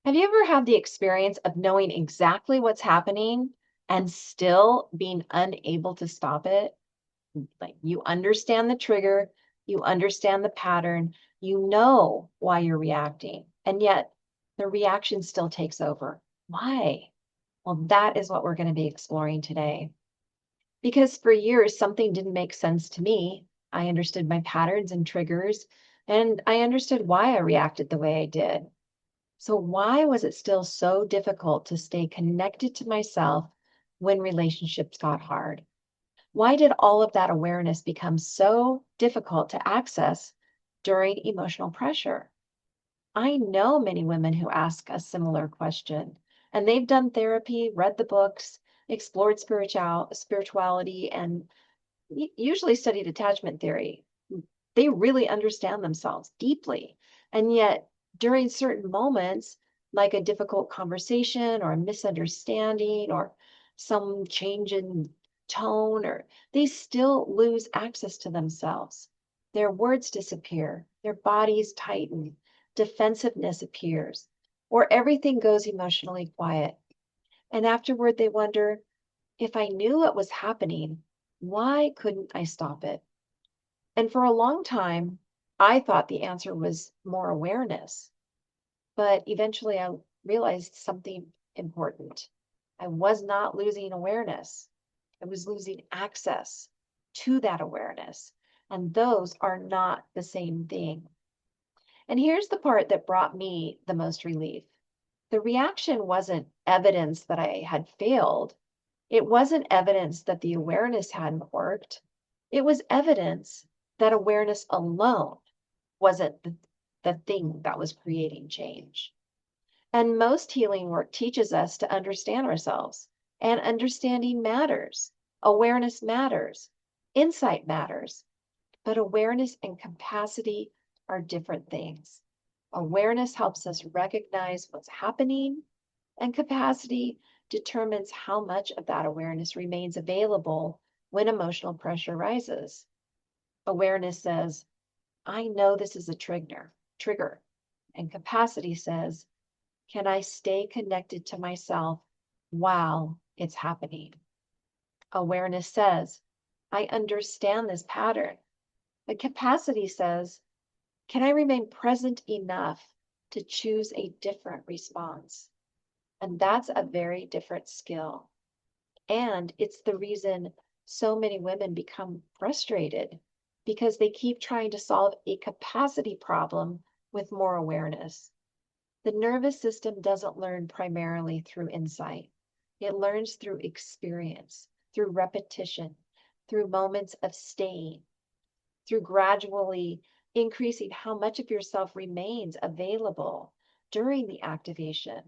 Have you ever had the experience of knowing exactly what's happening and still being unable to stop it? Like you understand the trigger, you understand the pattern, you know why you're reacting, and yet the reaction still takes over. Why? Well, that is what we're going to be exploring today. Because for years, something didn't make sense to me. I understood my patterns and triggers, and I understood why I reacted the way I did. So, why was it still so difficult to stay connected to myself when relationships got hard? Why did all of that awareness become so difficult to access during emotional pressure? I know many women who ask a similar question, and they've done therapy, read the books, explored spirituality, and usually studied attachment theory. They really understand themselves deeply. And yet, during certain moments, like a difficult conversation or a misunderstanding or some change in tone, or they still lose access to themselves. Their words disappear, their bodies tighten, defensiveness appears, or everything goes emotionally quiet. And afterward, they wonder, if I knew what was happening, why couldn't I stop it? And for a long time, I thought the answer was more awareness. But eventually, I realized something important. I was not losing awareness, I was losing access to that awareness. And those are not the same thing. And here's the part that brought me the most relief. The reaction wasn't evidence that I had failed. It wasn't evidence that the awareness hadn't worked. It was evidence that awareness alone wasn't the thing that was creating change. And most healing work teaches us to understand ourselves. And understanding matters. Awareness matters. Insight matters. But awareness and capacity are different things. Awareness helps us recognize what's happening, and capacity determines how much of that awareness remains available when emotional pressure rises. Awareness says, I know this is a trigger. And capacity says, can I stay connected to myself while it's happening? Awareness says, I understand this pattern. But capacity says, can I remain present enough to choose a different response? And that's a very different skill. And it's the reason so many women become frustrated because they keep trying to solve a capacity problem with more awareness. The nervous system doesn't learn primarily through insight, it learns through experience, through repetition, through moments of staying, through gradually increasing how much of yourself remains available during the activation.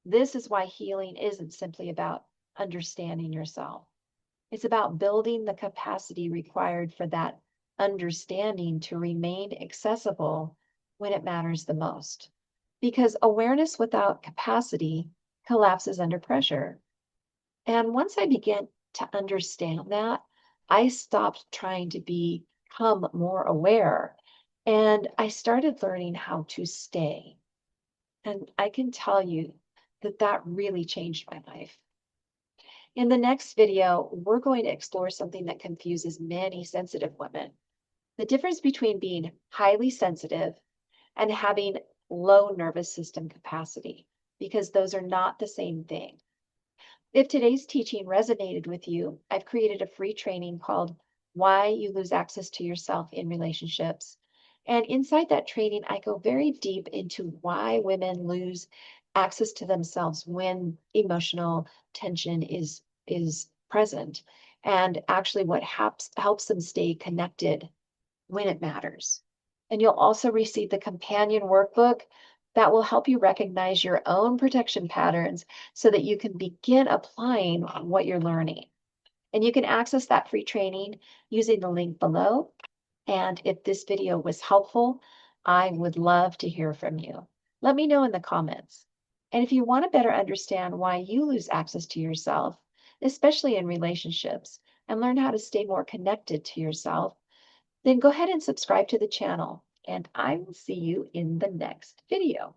This is why healing isn't simply about understanding yourself. It's about building the capacity required for that understanding to remain accessible when it matters the most. Because awareness without capacity collapses under pressure. And once I began to understand that, I stopped trying to become more aware and I started learning how to stay. And I can tell you that that really changed my life. In the next video, we're going to explore something that confuses many sensitive women. The difference between being highly sensitive and having low nervous system capacity, because those are not the same thing. If today's teaching resonated with you, I've created a free training called Why You Lose Access to Yourself in Relationships. And inside that training, I go very deep into why women lose access to themselves when emotional tension is present, and actually what helps them stay connected when it matters. And you'll also receive the companion workbook that will help you recognize your own protection patterns so that you can begin applying what you're learning. And you can access that free training using the link below. And if this video was helpful, I would love to hear from you. Let me know in the comments. And if you want to better understand why you lose access to yourself, especially in relationships, and learn how to stay more connected to yourself, then go ahead and subscribe to the channel, and I will see you in the next video.